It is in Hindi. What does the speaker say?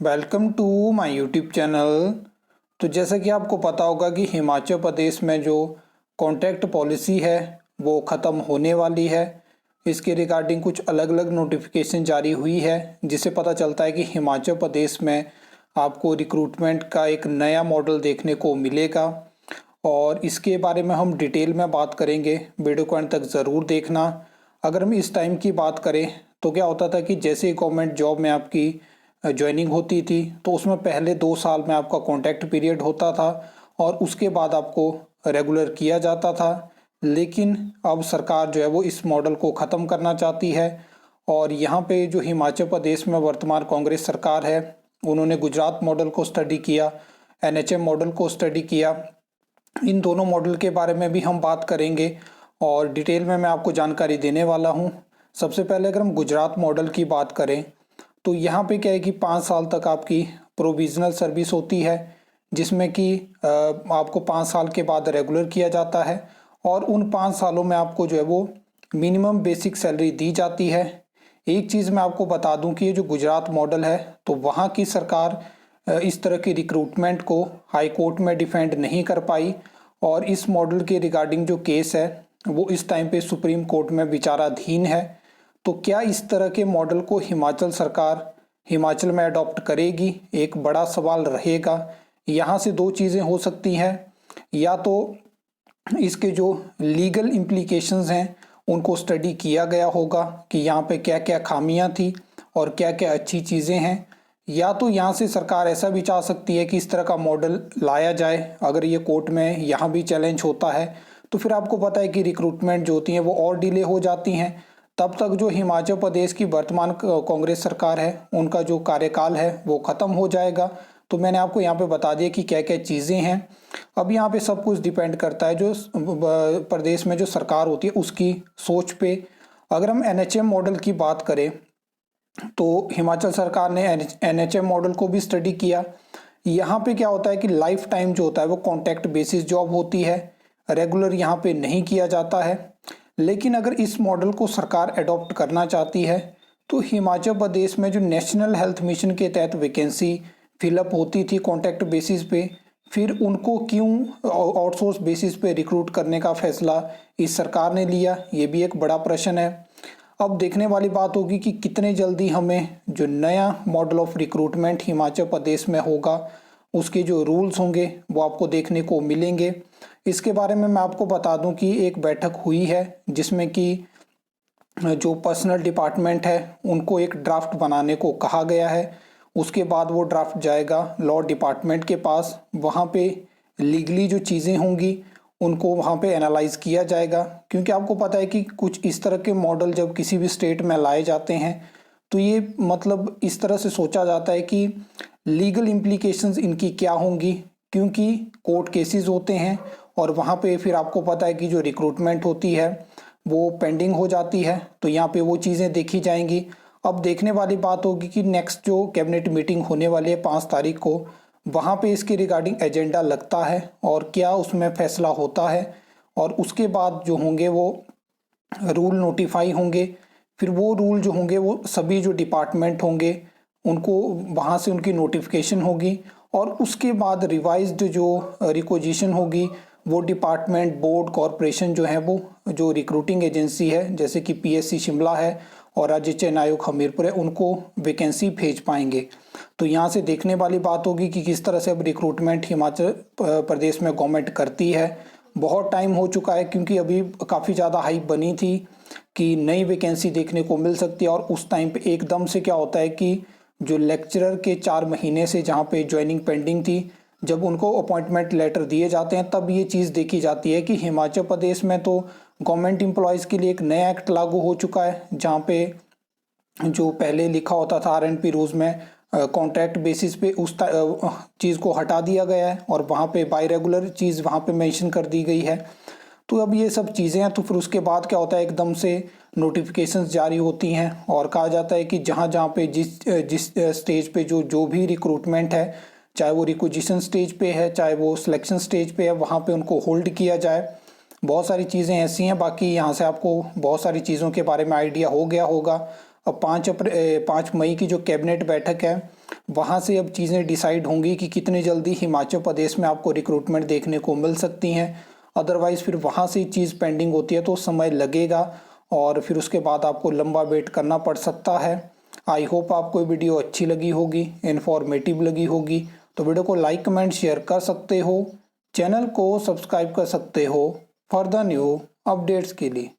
Welcome to my YouTube channel. तो जैसा कि आपको पता होगा कि हिमाचल प्रदेश में जो कॉन्ट्रैक्ट पॉलिसी है वो ख़त्म होने वाली है। इसके रिगार्डिंग कुछ अलग अलग नोटिफिकेशन जारी हुई है, जिससे पता चलता है कि हिमाचल प्रदेश में आपको रिक्रूटमेंट का एक नया मॉडल देखने को मिलेगा। और इसके बारे में हम डिटेल में बात करेंगे, वीडियो को अंत तक ज़रूर देखना। अगर हम इस टाइम की बात करें तो क्या होता था कि जैसे ही गवर्नमेंट जॉब में आपकी ज्वाइनिंग होती थी तो उसमें पहले 2 साल में आपका कॉन्ट्रैक्ट पीरियड होता था और उसके बाद आपको रेगुलर किया जाता था। लेकिन अब सरकार जो है वो इस मॉडल को ख़त्म करना चाहती है। और यहाँ पे जो हिमाचल प्रदेश में वर्तमान कांग्रेस सरकार है, उन्होंने गुजरात मॉडल को स्टडी किया, एनएचएम मॉडल को स्टडी किया। इन दोनों मॉडल के बारे में भी हम बात करेंगे और डिटेल में मैं आपको जानकारी देने वाला हूँ। सबसे पहले अगर हम गुजरात मॉडल की बात करें तो यहाँ पे क्या है कि 5 साल तक आपकी प्रोविजनल सर्विस होती है, जिसमें कि आपको 5 साल के बाद रेगुलर किया जाता है और उन 5 सालों में आपको जो है वो मिनिमम बेसिक सैलरी दी जाती है। एक चीज़ मैं आपको बता दूं कि ये जो गुजरात मॉडल है तो वहाँ की सरकार इस तरह की रिक्रूटमेंट को हाई कोर्ट में डिफेंड नहीं कर पाई और इस मॉडल के रिगार्डिंग जो केस है वो इस टाइम पे सुप्रीम कोर्ट में विचाराधीन है। तो क्या इस तरह के मॉडल को हिमाचल सरकार हिमाचल में अडॉप्ट करेगी, एक बड़ा सवाल रहेगा। यहाँ से दो चीज़ें हो सकती हैं, या तो इसके जो लीगल इम्प्लीकेशंस हैं उनको स्टडी किया गया होगा कि यहाँ पे क्या क्या खामियां थी और क्या क्या अच्छी चीज़ें हैं, या तो यहाँ से सरकार ऐसा भी चाह सकती है कि इस तरह का मॉडल लाया जाए। अगर ये कोर्ट में यहाँ भी चैलेंज होता है तो फिर आपको पता है कि रिक्रूटमेंट जो होती हैं वो और डिले हो जाती हैं। तब तक जो हिमाचल प्रदेश की वर्तमान कांग्रेस सरकार है उनका जो कार्यकाल है वो ख़त्म हो जाएगा। तो मैंने आपको यहाँ पे बता दिया कि क्या क्या चीज़ें हैं। अब यहाँ पे सब कुछ डिपेंड करता है जो प्रदेश में जो सरकार होती है उसकी सोच पे। अगर हम एनएचएम मॉडल की बात करें तो हिमाचल सरकार ने एनएचएम मॉडल को भी स्टडी किया। यहाँ पे क्या होता है कि लाइफ टाइम जो होता है वो कॉन्ट्रैक्ट बेसिस जॉब होती है, रेगुलर यहाँ पे नहीं किया जाता है। लेकिन अगर इस मॉडल को सरकार अडॉप्ट करना चाहती है तो हिमाचल प्रदेश में जो नेशनल हेल्थ मिशन के तहत वैकेंसी फिलअप होती थी कॉन्ट्रैक्ट बेसिस पे, फिर उनको क्यों आउटसोर्स बेसिस पे रिक्रूट करने का फैसला इस सरकार ने लिया, ये भी एक बड़ा प्रश्न है। अब देखने वाली बात होगी कि कितने जल्दी हमें जो नया model of recruitment Himachal Pradesh में होगा उसके जो रूल्स होंगे वो आपको देखने को मिलेंगे। इसके बारे में मैं आपको बता दूं कि एक बैठक हुई है जिसमें कि जो पर्सनल डिपार्टमेंट है उनको एक ड्राफ्ट बनाने को कहा गया है। उसके बाद वो ड्राफ्ट जाएगा लॉ डिपार्टमेंट के पास, वहाँ पे लीगली जो चीज़ें होंगी उनको वहाँ पे एनालाइज किया जाएगा। क्योंकि आपको पता है कि कुछ इस तरह के मॉडल जब किसी भी स्टेट में लाए जाते हैं तो ये मतलब इस तरह से सोचा जाता है कि लीगल इम्प्लीकेशंस इनकी क्या होंगी, क्योंकि कोर्ट केसेस होते हैं और वहाँ पे फिर आपको पता है कि जो रिक्रूटमेंट होती है वो पेंडिंग हो जाती है। तो यहाँ पे वो चीज़ें देखी जाएंगी। अब देखने वाली बात होगी कि नेक्स्ट जो कैबिनेट मीटिंग होने वाली है 5 तारीख को, वहाँ पे इसके रिगार्डिंग एजेंडा लगता है और क्या उसमें फैसला होता है और उसके बाद जो होंगे वो रूल नोटिफाई होंगे। फिर वो रूल जो होंगे वो सभी जो डिपार्टमेंट होंगे उनको वहाँ से उनकी नोटिफिकेशन होगी और उसके बाद रिवाइज्ड जो रिक्वेजिशन होगी वो डिपार्टमेंट, बोर्ड, कॉरपोरेशन जो है वो जो रिक्रूटिंग एजेंसी है जैसे कि पीएससी शिमला है और राज्य चयन आयोग हमीरपुर है उनको वैकेंसी भेज पाएंगे। तो यहाँ से देखने वाली बात होगी कि किस तरह से अब रिक्रूटमेंट हिमाचल प्रदेश में गवर्नमेंट करती है। बहुत टाइम हो चुका है क्योंकि अभी काफ़ी ज़्यादा हाइप बनी थी कि नई वैकेंसी देखने को मिल सकती है और उस टाइम पे एकदम से क्या होता है कि जो लेक्चरर के 4 महीने से जहाँ पे ज्वाइनिंग पेंडिंग थी, जब उनको अपॉइंटमेंट लेटर दिए जाते हैं तब ये चीज़ देखी जाती है कि हिमाचल प्रदेश में तो गवर्नमेंट एम्प्लॉयज़ के लिए एक नया एक्ट लागू हो चुका है, जहाँ पे जो पहले लिखा होता था आरएनपी रूल्स में कॉन्ट्रैक्ट बेसिस पे उस चीज़ को हटा दिया गया है और वहाँ पे बाय रेगुलर चीज़ वहाँ पे मेंशन कर दी गई है। तो अब ये सब चीज़ें हैं तो फिर उसके बाद क्या होता है एकदम से नोटिफिकेशंस जारी होती हैं और कहा जाता है कि जहाँ जहाँ पे जिस स्टेज पे जो जो भी रिक्रूटमेंट है, चाहे वो रिक्वेजिशन स्टेज पे है चाहे वो सिलेक्शन स्टेज पे है, वहाँ पे उनको होल्ड किया जाए। बहुत सारी चीज़ें ऐसी हैं। बाकी यहाँ से आपको बहुत सारी चीज़ों के बारे में आइडिया हो गया होगा। अब 5 मई की जो कैबिनेट बैठक है वहाँ से अब चीज़ें डिसाइड होंगी कि कितनी जल्दी हिमाचल प्रदेश में आपको रिक्रूटमेंट देखने को मिल सकती हैं। अदरवाइज़ फिर वहाँ से चीज़ पेंडिंग होती है तो समय लगेगा और फिर उसके बाद आपको लंबा वेट करना पड़ सकता है। आई होप आपको वीडियो अच्छी लगी होगी, इन्फॉर्मेटिव लगी होगी। तो वीडियो को लाइक कमेंट शेयर कर सकते हो, चैनल को सब्सक्राइब कर सकते हो फॉर द न्यू अपडेट्स के लिए।